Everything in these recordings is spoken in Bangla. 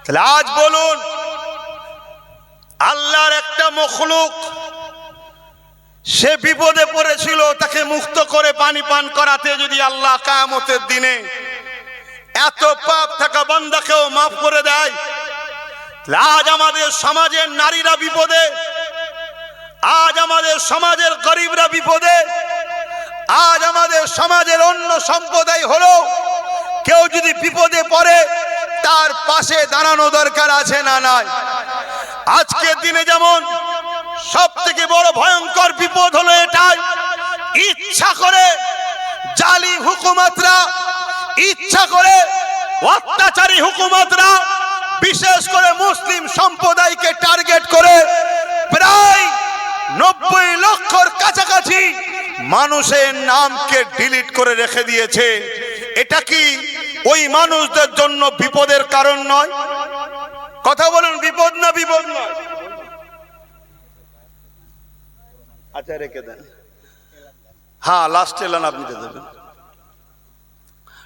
তাহলে আজ বলুন, আল্লাহর একটা মখলুক সে বিপদে পড়েছিল, তাকে মুক্ত করে পানি পান করাতে যদি আল্লাহ কিয়ামতের দিনে এত পাপ থাকা বান্দাকেও মাফ করে দেয়, আজ আমাদের সমাজের নারীরা বিপদে, আজ আমাদের সমাজের গরিবরা বিপদে, আজ আমাদের সমাজের অন্য সম্প্রদায় হলো কেউ যদি বিপদে পড়ে তার পাশে দাঁড়ানো দরকার আছে না নাই? আজকের দিনে যেমন সব থেকে বড় ভয়ঙ্কর বিপদ হলো এটাই, ইচ্ছা করে জালিম হুকুমতরা, ইচ্ছা করে অত্যাচারী হুকুমতরা বিশেষ করে মুসলিম সম্প্রদায়কে টার্গেট করে প্রায় 90 লক্ষর কাছাকাছি মানুষের নামকে ডিলিট করে রেখে দিয়েছে। এটা কি ওই মানুষদের জন্য বিপদের কারণ নয়? কথা বলুন, বিপদ না বিপদ নয়? আচ্ছা রেখে দেন, হ্যাঁ লাস্ট এলান আপনি দেবেন।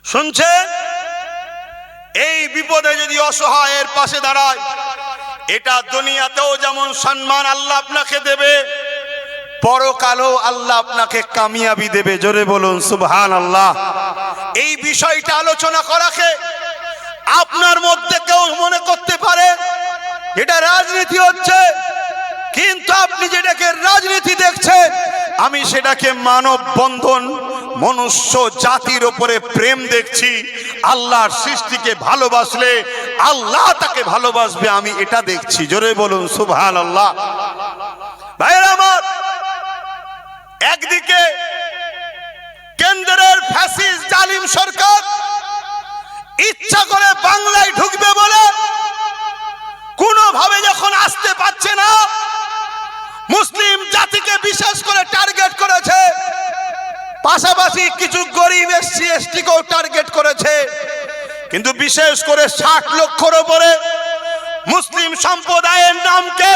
শুনছেন, এই বিপদে যদি অসহায়ের পাশে দাঁড়ায়, এটা দুনিয়াতেও যেমন সম্মান আল্লাহ আপনাকে দেবে, পরকালেও আল্লাহ আপনাকে কামিয়াবি দেবে। জোরে বলুন সুবহানাল্লাহ। এই বিষয়টা আলোচনা করাকে আপনার মধ্যে কেউ মনে করতে পারে এটা রাজনীতি হচ্ছে, কিন্তু আপনি যেটাকে রাজনীতি দেখছেন, আমি সেটাকে মানব বন্ধন, মনুষ্য জাতির উপরে প্রেম দেখছি। আল্লাহর সৃষ্টিকে ভালোবাসলে আল্লাহ তাকে ভালোবাসবে, আমি এটা দেখছি। জোরে বলুন সুবহানাল্লাহ। ভাইরা আমার, একদিকে কেন্দ্রের ফ্যাসিস্ট জালিম সরকার ইচ্ছা করে বাংলায় ঢুকবে বলে কোনোভাবে যখন আসতে পারছে না, মুসলিম জাতিকে বিশেষ করে টার্গেট করেছে, পাশাপাশি কিছু গরিব এসসি এসটিকেও টার্গেট করেছে, কিন্তু বিশেষ করে 60 লক্ষর উপরে মুসলিম সম্প্রদায়ের নামকে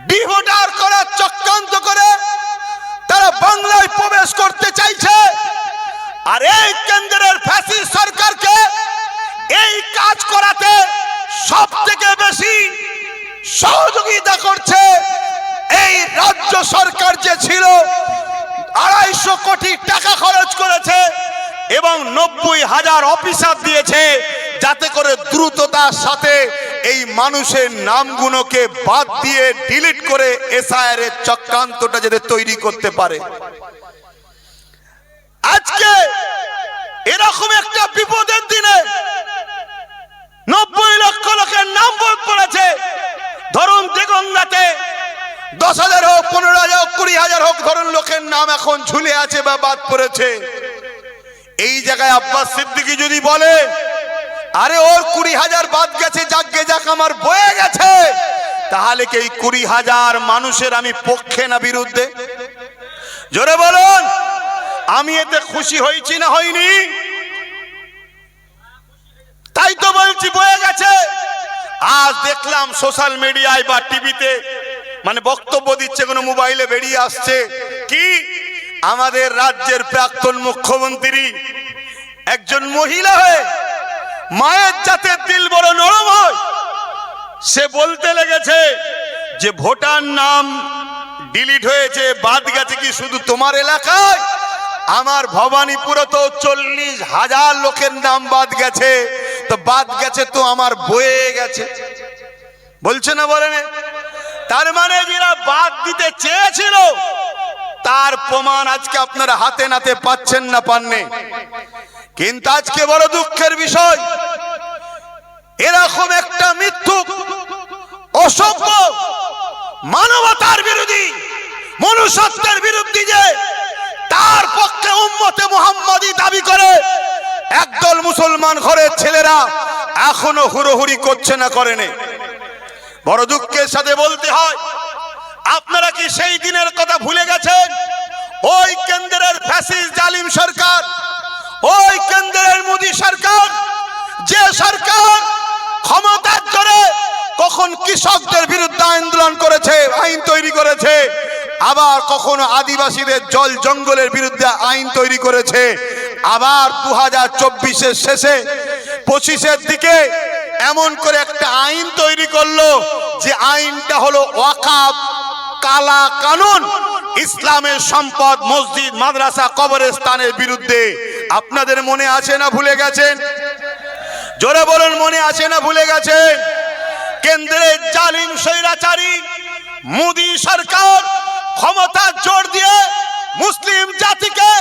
ডিভোটার করার চক্রান্ত করে তারা বাংলায় প্রবেশ করতে চাইছে। আর এই কেন্দ্রের ফ্যাসিস্ট সরকারকে এই কাজ করাতে সব থেকে বেশি সহযোগিতা করছে এই রাজ্য সরকার, যে ছিল 250 কোটি টাকা খরচ করেছে এবং 90,000 অফিসার দিয়েছে, যাতে করে দ্রুততার সাথে এই মানুষের নামগুলোকে বাদ দিয়ে ডিলিট করে এসআইআর এর চক্রান্তটা যাতে তৈরি করতে পারে। আজকে এরকম একটা বিপদের দিনে 90 লক্ষ লোকের নাম বাদ পড়েছে। ধরুন দেগঙ্গাতে 10,000 হোক, 15,000 হোক, 20,000 হোক, ধরুন লোকের নাম এখন ঝুলে আছে বা বাদ পড়েছে। এই জায়গায় আব্বাস সিদ্দিকী যদি বলে আরে ওর 20,000 বাদ গেছে, যাকে যাক আমার বয়ে গেছে, তাহলে কি এই 20,000 মানুষের আমি পক্ষে না বিরুদ্ধে? জোরে বলুন, আমি এতে খুশি হয়েছি না হইনি? তাই তো বলছি বয়ে গেছে। আজ দেখলাম সোশ্যাল মিডিয়ায় বা টিভিতে মানে বক্তব্য দিচ্ছে, কোনো মোবাইলে বেরিয়ে আসছে কি আমাদের রাজ্যের প্রাক্তন মুখ্যমন্ত্রী একজন মহিলা হয়ে, মায়ের জাতের দিল বড় নরম হয়, সে বলতে লেগেছে যে ভোটার নাম ডিলিট হয়েছে, বাদ গেছে কি শুধু তোমার এলাকায়? আমার ভবানীপুরে তো 40,000 লোকের নাম বাদ গেছে, তো বাদ গেছে তো আমার বয়ে গেছে। বলছে না বলেন? তার মানে যারা বাদ দিতে চেয়েছিল তার প্রমাণ আজকে আপনারা হাতে নাতে পাচ্ছেন না, পাননি। কিন্তু আজকে বড় দুঃখের বিষয়, এরকম একটা মিথ্যুক, অসভ্য, মানবতার বিরোধী, মনুষ্যত্বের বিরোধী, যে তার পক্ষে উম্মতে মুহাম্মাদি দাবি করে একদল মুসলমান ঘরের ছেলেরা এখনো হুড়োহুড়ি করছে না, করেনি। বড় দুঃখের সাথে বলতে হয়, আপনারা কি সেই দিনের কথা ভুলে গেছেন? ওই কেন্দ্রের ফ্যাসিস্ট জালিম সরকার, ওই কেন্দ্রের মোদী সরকার, যে সরকার ক্ষমতার জোরে কখন কৃষকদের বিরুদ্ধে আন্দোলন করেছে, আইন তৈরি করেছে, আবার কখনো আদিবাসীদের জল জঙ্গলের বিরুদ্ধে আইন তৈরি করেছে, আবার 2024-এর শেষে 25-এর দিকে এমন করে একটা আইন তৈরি করলো যে আইনটা হলো ওয়াকফ কালা কানুন, ইসলামের সম্পদ মসজিদ মাদ্রাসা কবরস্থানের বিরুদ্ধে। আপনাদের মনে আছে না ভুলে গেছেন? জোরে বলুন, মনে আছে না ভুলে গেছেন? কেন্দ্রের জালিম স্বৈরাচারী মোদী সরকার ক্ষমতার জোর দিয়ে মুসলিম জাতিকে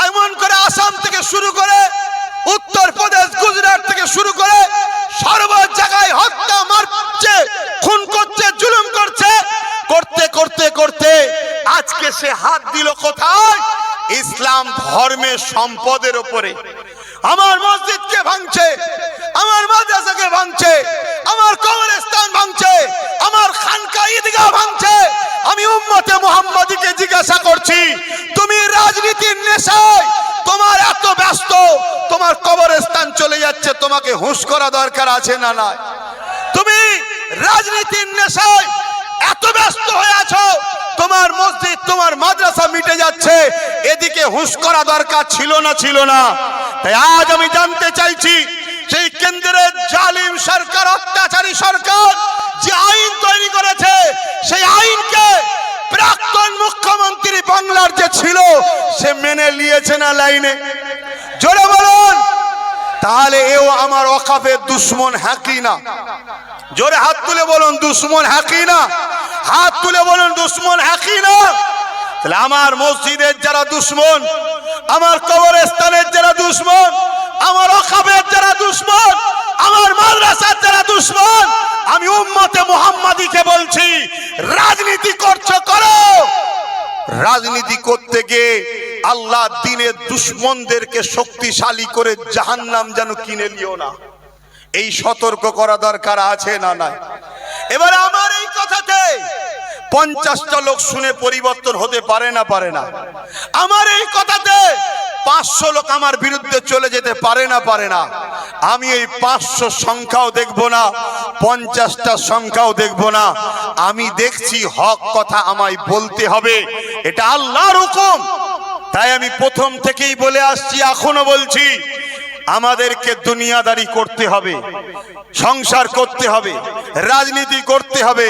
এমন করে আসাম থেকে শুরু করে উত্তরপ্রদেশ গুজরাট থেকে শুরু করে সর্ব জায়গায় হত্যা মারছে, খুন করছে, জুলুম করছে। করতে করতে করতে আজকে সে হাত দিল কোথায়? ইসলাম ধর্মের সম্পদের উপরে। আমার মসজিদকে ভাঙছে, আমার মাদ্রাসাকে ভাঙছে, আমার কবরস্থান ভাঙছে, আমার খানকা ঈদগাহ ভাঙছে। আমি উম্মতে মুহাম্মাদীকে জিজ্ঞাসা করছি, তুমি রাজনীতির নেশায় তোমার এত ব্যস্ত, তোমার কবরস্থান চলে যাচ্ছে, তোমাকে হুঁশ করা দরকার আছে না নাই? তুমি রাজনীতির নেশায় এত ব্যস্ত হয়ে আছো, তোমার মসজিদ তোমার মাদ্রাসা মিটে যাচ্ছে, এদিকে হুঁশ করা দরকার ছিল না? ছিল না? তাই আজ আমি জানতে চাইছি, সেই কেন্দ্রের জালিম সরকার, অত্যাচারী সরকার যে আইন তৈরি করেছে, সেই আইনকে প্রাক্তন মুখ্যমন্ত্রী বাংলার যে ছিল সে মেনে নিয়েছে না লাইনে? জোরে বলুন। তাহলে এও আমার ওয়াকফের দুশ্মন হ্যাঁ কি না? জোরে হাত তুলে বলুন, দুশ্মন হ্যাঁ কি না? হাত তুলে বলুন, দুশ্মন হ্যাঁ কি না? তাহলে আমার মসজিদের যারা দুশ্মন, আমার কবরস্থানের যারা দুশ্মন, আমার ওয়াকফের যারা দুশ্মন, আমার মাদ্রাসার যারা দুশ্মন, আমি উম্মতে মুহাম্মাদীকে বলছি, রাজনীতি করছো করো। রাজনীতি করতে গিয়ে আল্লাহ দ্বীনের দুশ্মনদেরকে শক্তিশালী করে জাহান্নাম যেন কিনে নিও না, এই সতর্ক করা দরকার আছে না নাই? এবারে আমার এই কথাতে 50টা লোক শুনে পরিবর্তন হতে পারে না? পারে না? আমার এই কথাতে 500 লোক আমার বিরুদ্ধে চলে যেতে পারে না? পারে না? আমি এই 500 সংখ্যাও দেখব না, 50টা সংখ্যাও দেখব না। আমি দেখছি হক কথা আমায় বলতে হবে, এটা আল্লাহর হুকুম। তাই আমি প্রথম থেকেই বলে আসছি, এখনো বলছি, আমাদেরকে দুনিয়াদারি করতে হবে, সংসার করতে হবে, রাজনীতি করতে হবে,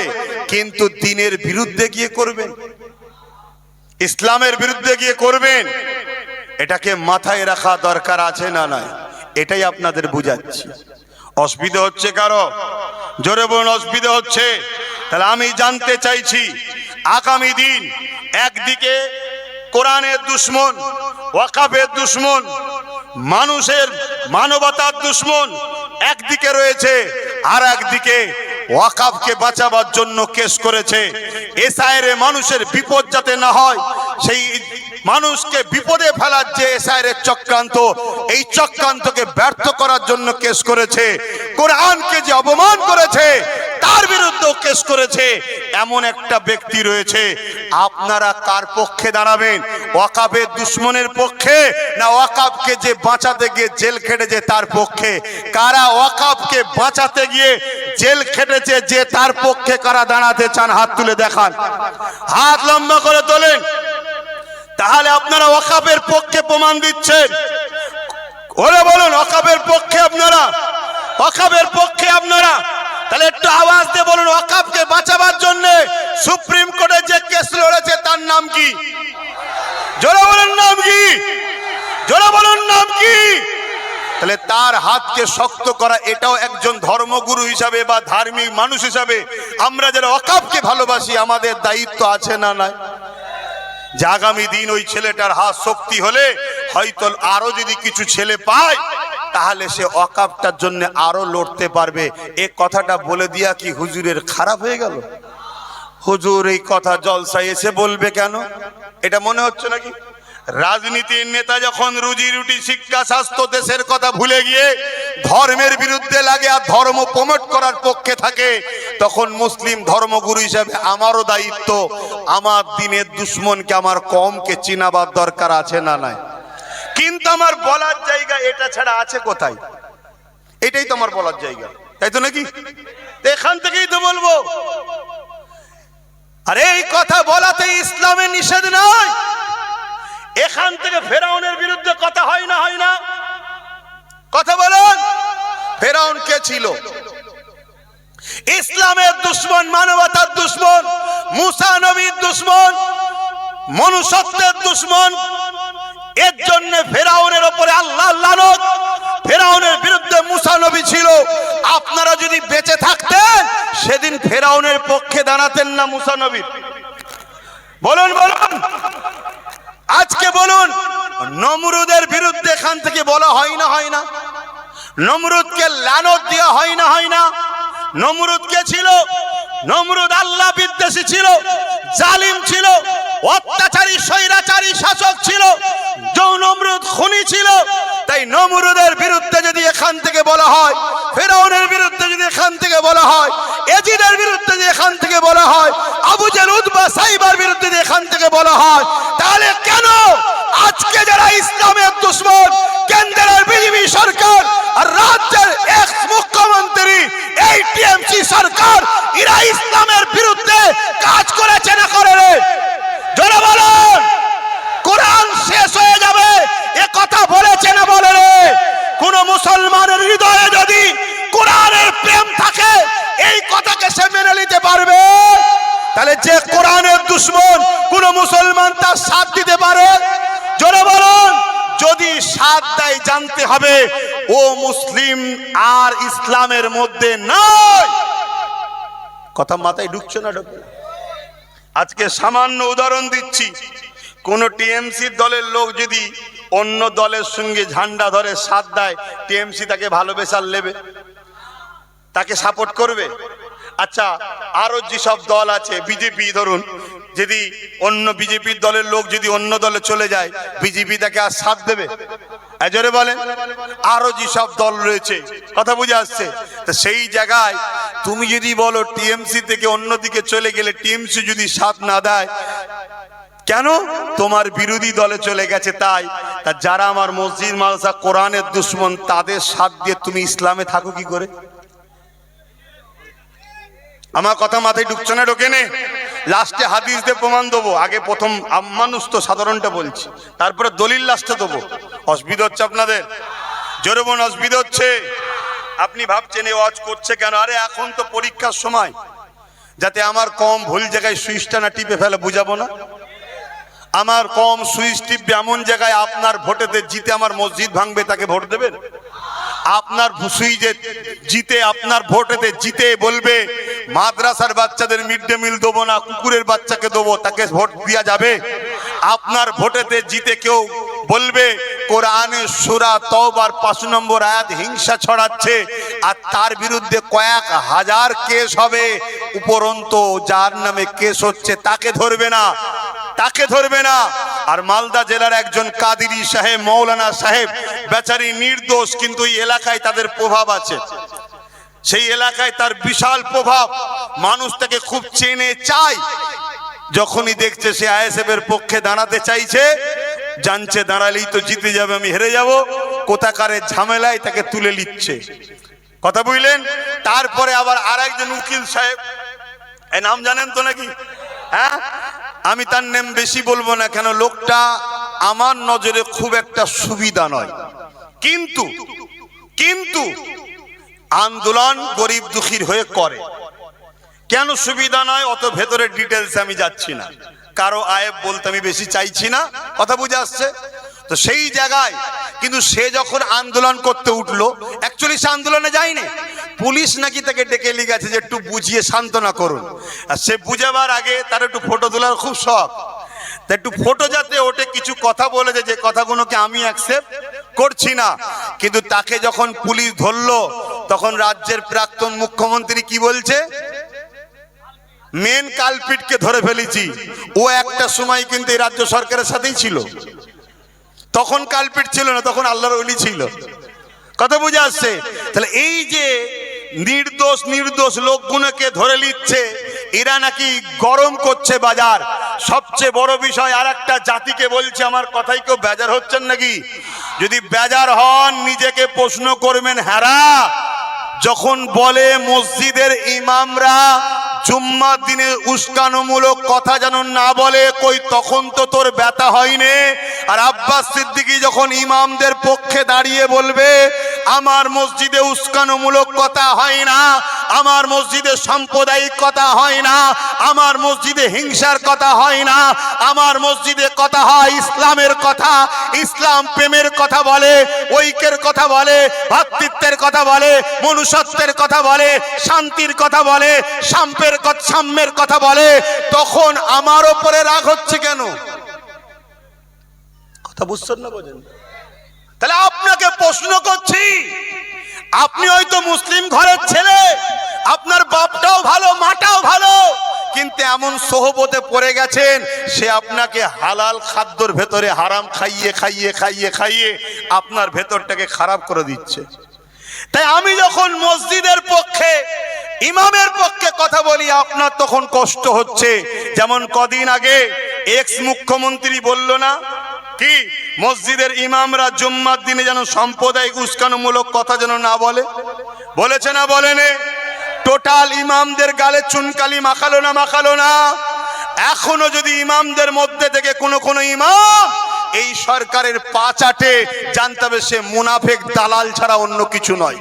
কিন্তু দ্বীনের বিরুদ্ধে গিয়ে করবেন, ইসলামের বিরুদ্ধে গিয়ে করবেন, এটাকে মাথায় রাখা দরকার আছে না নাই? এটাই আপনাদের বুঝাচ্ছি। অসুবিধা হচ্ছে কারো? জোরে বলুন, অসুবিধা হচ্ছে? তাহলে আমি জানতে চাইছি, আগামী দিন একদিকে কোরআনের দুশ্মন, ওয়াকফের দুশ্মন, মানুষের মানবতার দুশ্মন একদিকে রয়েছে, আর একদিকে ওয়াকফকে বাঁচাবার জন্য কেস করেছে। এসআইরে মানুষের বিপদ যাতে না হয়, সেই মানুষকে বিপদে ফেলার যে এসআইরের চক্রান্ত, এই চক্রান্তকে ব্যর্থ করার জন্য কেস করেছে। কোরআনকে যে অপমান করেছে তার বিরুদ্ধেও কেস করেছে। এমন একটা ব্যক্তি রয়েছে, আপনারা কার পক্ষে দাঁড়াবেন? ওয়াকফের দুশ্মনের পক্ষে, না ওয়াকফকে যে বাঁচাতে গিয়ে জেল খেটেছে তার পক্ষে? কারা ওয়াকফকে বাঁচাতে গিয়ে জেল খেটেছে যে তার পক্ষে কারা দাঁড়াতে চান? হাত তুলে দেখান, হাত লম্বা করে তোলেন। তাহলে আপনারা ওয়াকফের পক্ষে প্রমাণ দিচ্ছেন। ওরে বলুন, ওয়াকফের পক্ষে আপনারা? ওয়াকফের পক্ষে আপনারা? তাহলে একটু আওয়াজ দিয়ে বলুন, ওয়াকফকে বাঁচাবার জন্য সুপ্রিম কোর্টে যে কেস লড়েছে তার নাম কি? জোরে বলুন, নাম কি? জোরে বলুন, নাম কি? তাহলে তার হাতকে শক্ত করা, এটাও একজন ধর্মগুরু হিসাবে বা ধার্মিক মানুষ হিসাবে আমরা যারা ওয়াকফকে ভালোবাসি, আমাদের দায়িত্ব আছে না নাই? যে আগামী দিন ওই ছেলেটার হাত শক্তি হলে হয়তো আরো যদি কিছু ছেলে পায়, তাহলে সে ওয়াকফটার জন্য আরো লড়তে পারবে। এই কথাটা বলে দিয়া কি হুজুরের খারাপ হয়ে গেল? হুজুর এই কথা জলসায় এসে বলবে কেন? এটা মনে হচ্ছে নাকি? রাজনীতির নেতা যখন রুজি রুটি, শিক্ষা, স্বাস্থ্য, দেশের কথা ভুলে গিয়ে ধর্মের বিরুদ্ধে লাগে আর ধর্ম প্রমোট করার পক্ষে থাকে, তখন মুসলিম ধর্মগুরু হিসাবে আমারও দায়িত্ব, আমার দ্বীনের দুশ্মনকে, আমার কওমকে চিনাবার দরকার আছে না নাই? কিন্তু আমার বলার জায়গা এটা ছাড়া আছে কোথায়? এটাই তো আমার বলার জায়গা, তাই তো নাকি? এখান থেকেই তো বলবো। আরে এই কথা বলাতে ইসলামে নিষেধ নয়। এখান থেকে ফেরাউনের বিরুদ্ধে কথা হয় না? হয় না? কথা বলেন। ফেরাউন ফেরাউন কে ছিল? ইসলামের দুশ্মন, মানবতার দুশ্মন, মুসা নবীর দুশ্মন, মনুষ্যত্বের দুশ্মন। এর জন্য ফেরাউনের উপরে আল্লাহর লানত। ফেরাউনের বিরুদ্ধে মুসা নবী ছিল। আপনারা যদি বেঁচে থাকতেন সেদিন ফেরাউনের পক্ষে দাঁড়াতেন না মুসা নবী? বলুন বলুন, আজকে বলুন, নমরুদের বিরুদ্ধে এখান থেকে বলা হয় না হয় না? নমরুদকে লানত দেওয়া হয় না হয় না? নমরুদ কে ছিল? নমরুদ আল্লাহ বিদ্বেষী ছিল, জালিম ছিল, অত্যাচারী স্বৈরাচারী শাসক ছিল। নমরুদ খুনি ছিল। তাই নমরুদের বিরুদ্ধে যদি এখান থেকে বলা হয়, ফেরাউনের বিরুদ্ধে যদি এখান থেকে বলা হয়, এজিদের বিরুদ্ধে যদি এখান থেকে বলা হয়, আবু জেহেল উতবা সাইবার বিরুদ্ধে যদি এখান থেকে বলা হয়, তাহলে কেন আজকে যারা ইসলামের দুশ্মন, কেন্দ্রের বিজেপি সরকার আর রাজ্যের এক্স মুখ্যমন্ত্রী এই টিএমসি সরকার, এরা ইসলামের বিরুদ্ধে কাজ করেছে না করে? জোরে বলুন, কোরআন শেষ হয়ে যাবে এ কথা বলেছে না বলে? কোন মুসলমানের হৃদয়ে যদি কোরআনের প্রেম থাকে এই কথাকে সে মেনে নিতে পারবে? তাহলে যে কোরআনের দুশ্মন কোন মুসলমান তার সাথ দিতে পারে? জোরে বলুন, যদি সাথ দেয় জানতে হবে ও মুসলিম আর ইসলামের মধ্যে নয়। কথা মাথায় ঢুকছে না? ঢুকছে। আজকে সামান্য উদাহরণ দিচ্ছি, কোন টিএমসি দলের লোক যদি অন্য দলের সঙ্গে ঝান্ডা ধরে সাথ দেয়, টিএমসি তাকে ভালোবেসার নেবে, তাকে সাপোর্ট করবে? আচ্ছা, আরো যেসব দল আছে, বিজেপি ধরুন, যদি অন্য বিজেপির দলের লোক যদি অন্য দলে চলে যায়, বিজেপি তাকে আর সাথ দেবে? জোরে বলেন। আরো যেসব দল রয়েছে, কথা বুঝে আসছে? তো সেই জায়গায় তুমি যদি বলো টিএমসি থেকে অন্যদিকে চলে গেলে টিএমসি যদি সাথ না দেয়, কেন? তোমার বিরোধী দলে চলে গেছে তাই। তা যারা আমার মসজিদ মাদ্রাসা কোরআনের দুশ্মন, তাদের সাথ দিয়ে তুমি ইসলামে থাকো কি করে? আমার কথা মাথায় ঢুকছে না? ঢোকে নে? লাস্টে হাদিস দিয়ে প্রমাণ দেবো। আগে প্রথম মানুষ তো সাধারণটা বলছি, তারপরে দলিল লাস্টে দেবো। অসুবিধা হচ্ছে আপনাদের? জোরে বোন, অসুবিধা হচ্ছে? আপনি ভাবছেন এ ওয়াজ করছে কেন? আরে এখন তো পরীক্ষার সময়, যাতে আমার কম ভুল জায়গায় সুইচটা না টিপে ফেলে, বুঝাবো না? আমার কম সুইচ টিপবে এমন জায়গায় আপনার ভোটেতে জিতে আমার মসজিদ ভাঙবে, তাকে ভোট দেবেন? আপনার সুইচে জিতে, আপনার ভোটেতে জিতে বলবে মাদ্রাসার বাচ্চাদের মিড ডে মিল দেবো না, কুকুরের বাচ্চাকে দেবো, তাকে ভোট দেওয়া যাবে? আপনার ভোটেতে জিতে কেউ বলবে কোরআনে সূরা তওবার 5 নম্বর আয়াত হিংসা ছড়াচ্ছে, আর তার বিরুদ্ধে কয়েক হাজার কেস হবে, উপরন্তু যার নামে কেস হচ্ছে তাকে ধরবে না, তাকে ধরবে না। আর মালদা জেলার একজন কাদিরি সাহেব, মৌলানা সাহেব, বেচারি নির্দোষ, কিন্তু এই এলাকায় তাদের প্রভাব আছে, সেই এলাকায় তার বিশাল প্রভাব, মানুষ তাকে খুব চেনে চায়। যখনই দেখছে সে আইএসএফ এর পক্ষে দাঁড়াতে চাইছে, জানছে দাঁড়ালেই তো জিতে যাবে, আমি হেরে যাব, কোথাকারের ঝামেলায় তাকে তুলে নিচ্ছে। কথা বুঝলেন? তারপরে আবার আরেকজন উকিল সাহেব, এই নাম জানেন তো নাকি? হ্যাঁ, আমি তার নাম বেশি বলবো না, কেন লোকটা আমার নজরে খুব একটা সুবিধা নয়, কিন্তু কিন্তু আন্দোলন গরিব দুঃখীর হয়ে করে। কেন সুবিধা নয় অত ভেতরে ডিটেলস আমি যাচ্ছি না, কারো আয়েব বলতে আমি বেশি চাইছি না, কথা বুঝে আসছে তো? সেই জায়গায় কিন্তু সে যখন আন্দোলন করতে উঠলো, অ্যাকচুয়ালি সে আন্দোলনে যায়নি, পুলিশ নাকি তাকে ডেকে নিয়ে গেছে যে একটু বুঝিয়ে সান্ত্বনা করুন। আর সে বুঝাবার আগে তার একটু ফটো তোলার খুব শখ, তা একটু ফটো যাতে ওঠে, কিছু কথা বলেছে যে কথাগুলোকে আমি অ্যাকসেপ্ট করছি না। কিন্তু তাকে যখন পুলিশ ধরলো, তখন রাজ্যের প্রাক্তন মুখ্যমন্ত্রী কি বলছে? মেন কালপিটকে ধরে ফেলেছি। ও একটা সময় কিন্তু এই রাজ্য সরকারের সাথেই ছিল, তখন কালপিট ছিল না, তখন আল্লাহর ওলি ছিল, কথা বুঝে আসছে? তাহলে এই যে নির্দোষ নির্দোষ লোকগুলোকে ধরে নিচ্ছে, এরা নাকি গরম করছে বাজার। সবচেয়ে বড় বিষয়, আর একটা জাতিকে বলছে, আমার কথাই কেউ বেজার হচ্ছেন নাকি? যদি বেজার হন নিজেকে প্রশ্ন করবেন। হ্যাঁ, যখন বলে মসজিদের ইমামরা জুম্মার দিনে উস্কানোমূলক কথা যেন না বলে, কই তখন তো তোর ব্যথা হয়নি? আর আব্বাস সিদ্দিকী যখন ইমামদের পক্ষে দাঁড়িয়ে বলবে আমার মসজিদে উস্কানোমূলক কথা হয় না, আমার মসজিদে সাম্প্রদায়িক কথা হয় না, আমার মসজিদে হিংসার কথা হয় না, আমার মসজিদে কথা হয় ইসলামের কথা, ইসলাম প্রেমের কথা বলে, ঐক্যের কথা বলে, ভ্রাতৃত্বের কথা বলে, মনুষ্যত্বের কথা বলে, শান্তির কথা বলে, সাম্যের কথা বলে। তখন আমার উপরে রাগ হচ্ছে কেন? কথা বুঝছেন না? বোঝেন? তাহলে আপনাকে প্রশ্ন করছি, আপনি হয়তো মুসলিম ঘরের ছেলে, আপনার বাপটাও ভালো, মাটাও ভালো, কিন্তু এমন সোহবতে পড়ে গেছেন, সে আপনাকে হালাল খাদ্যর ভেতরে হারাম খাইয়ে খাইয়ে খাইয়ে খাইয়ে আপনার ভেতরটাকে খারাপ করে দিচ্ছে। তাই আমি যখন মসজিদের পক্ষে, ইমামের পক্ষে কথা বলি, আপনার তখন কষ্ট হচ্ছে। যেমন কদিন আগে এক্স মুখ্যমন্ত্রী বলল না কি, মসজিদের ইমামরা জুম্মার দিনে যেন সাম্প্রদায়িক উস্কানোমূলক কথা যেন না বলে, বলেছে না বলেনে? টোটাল ইমামদের গালে চুনকালি মাখালো না মাখালো না? এখনো যদি ইমামদের মধ্যে থেকে কোনো ইমাম এই সরকারের পা চাটে, জানতে হবে সে মুনাফেক দালাল ছাড়া অন্য কিছু নয়।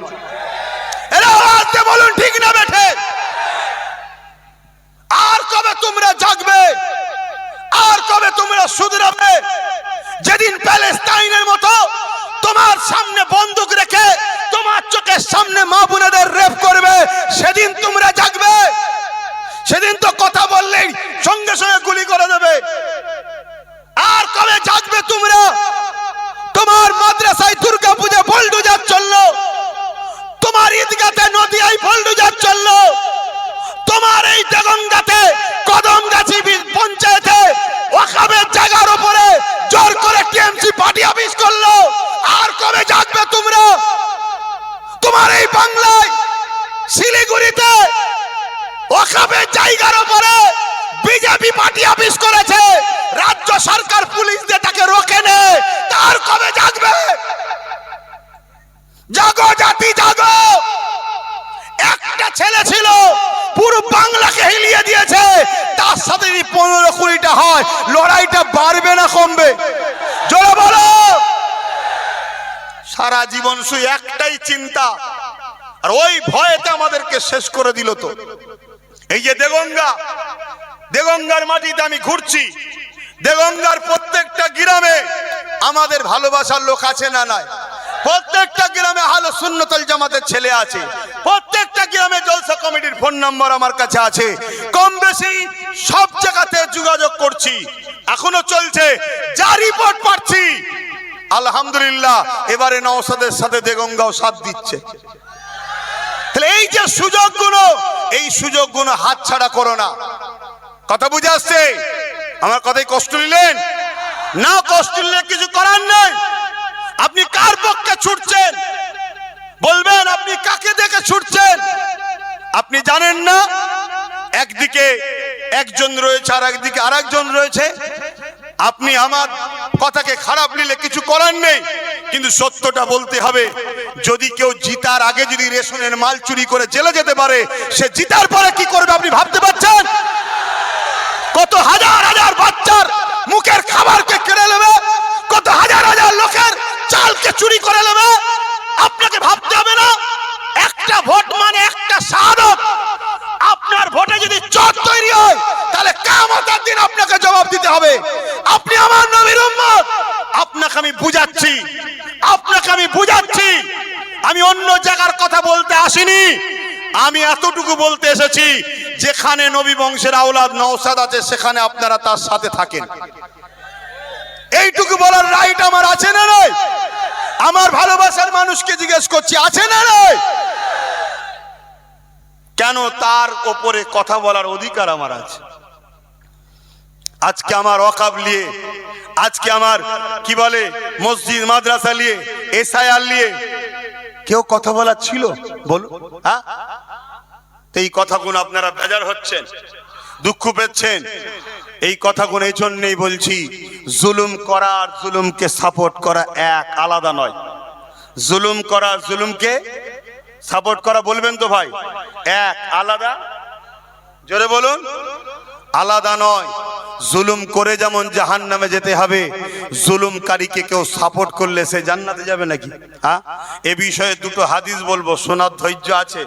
এরা আওয়াজে বলুন ঠিক না বেঠে? আর কবে তোমরা জাগবে? আর কবে তোমরা শুধরাবে? যেদিন প্যালেস্টাইনের মতো তোমার সামনে বন্দুক রেখে তোমার চোখের সামনে মা বোনেদের রেপ করবে, সেদিন তোমরা জাগবে? সেদিন তো কথা বললেই সঙ্গে সঙ্গে গুলি করে দেবে। আর কবে জাগবে তোমরা? তোমার মাদ্রাসায় দুর্গা পূজা বুলডোজার চললো, তোমার ঈদগাতে নদিয়ায় বুলডোজার চললো, তোমার এই দেগঙ্গাতে কদমগাছি পঞ্চায়েতে ওয়াকফের জায়গার উপরে জোর করে টিএমসি পার্টি অফিস করলো। আর কবে জাগবে তোমরা? তোমার এই বাংলায় শিলিগুড়িতে ওয়াকফের জায়গার উপরে বিজেপি পার্টি অফিস করেছে, রাজ্য সরকার পুলিশ দিয়ে তাকে রোকে নে। তার কবে জাগবে? জাগো জাতি জাগো। একটা ছেলে ছিল পুরো বাংলাকে হিলিয়ে দিয়েছে, তার সাথে যদি 15-20টা হয়, লড়াইটা বাড়বে না কমবে? জোরে বলো। সারা জীবন শুধু একটাই চিন্তা, আর ওই ভয়েতে আমাদেরকে শেষ করে দিল। তো এই যে দেগঙ্গার মাটিতে আমি ঘুরছি, দেগঙ্গার প্রত্যেকটা গ্রামে আমাদের ভালোবাসার লোক আছে না নাই? প্রত্যেকটা গ্রামে আহলে সুন্নাত ওয়াল জামাতের ছেলে আছে, প্রত্যেকটা গ্রামে জলসা কমিটির ফোন নাম্বার আমার কাছে আছে। কম বেশি সব জায়গাতে যোগাযোগ করছি, এখনো চলছে, যা রিপোর্ট পাচ্ছি আলহামদুলিল্লাহ এবারে নওশাদের সাথে দেগঙ্গাও সাথ দিচ্ছে। তাহলে এই যে সুযোগগুলো, এই সুযোগগুলো হাতছাড়া করো না। কথা বুঝে আসছে? আমার কথাই কষ্ট নিলেন না? কষ্ট নিলে কিছু করার নেই। আপনি কার পক্ষে ছুটছেন বলবেন, আপনি কাকে দেখে ছুটছেন? আপনি জানেন না একদিকে একজন রয়েছে আর একদিকে আরেকজন রয়েছে। আপনি আমার কথাকে খারাপ নিলে কিছু করার নেই, কিন্তু সত্যটা বলতে হবে। যদি কেউ জিতার আগে যদি রেশনের মাল চুরি করে জেলে যেতে পারে, সে জিতার পরে কি করবে আপনি ভাবতে পারছেন? কত হাজার হাজার বাচ্চার মুখের খাবারকে কেড়ে নেবে, কত হাজার হাজার লোকের চালকে চুরি করে নেবে। আপনাকে ভাবতে হবে না? একটা ভোট মানে একটা শাহাদাত। আপনার ভোটে যদি চোর তৈরি হয়, তাহলে কিয়ামতের দিন আপনাকে জবাব দিতে হবে। আপনি আমার নবীর উম্মত, আপনাকে আমি বুঝাচ্ছি। আমি অন্য জায়গার কথা বলতে আসিনি, আমি এতটুকু বলতে এসেছি, যেখানে নবী বংশের আওলাদ নওশাদ আছে, সেখানে আপনারা তার সাথে থাকেন। এইটুকু বলার রাইট আমার আছে না নয়? আমার ভালোবাসার মানুষকে জিজ্ঞেস করছি, আছে না নয়? কেন? তার উপরে কথা বলার অধিকার আমার আছে। আজকে আমার ওয়াকফ নিয়ে, আজকে আমার কি বলে মসজিদ মাদ্রাসা নিয়ে, এসআইআর নিয়ে কেউ কথা বলার ছিল? বলুন। হ্যাঁ, এই কথাগুলো আপনারা বেজার হচ্ছেন, দুঃখ পেচ্ছেন। এই কথাগুলো এই জন্যই বলছি, জুলুম করা আর জুলুমকে সাপোর্ট করা এক, আলাদা নয়। জুলুম করা, জুলুমকে সাপোর্ট করা, বলবেন তো ভাই? এক, আলাদা। জোরে বলুন। আলাদা নয়। জুলুম করে যেমন জাহান্নামে যেতে হবে, জুলুমকারীকে কেউ সাপোর্ট করলে সে জান্নাতে যাবে নাকি? এ বিষয়ে দুটো হাদিস বলবো, শোনার ধৈর্য আছে?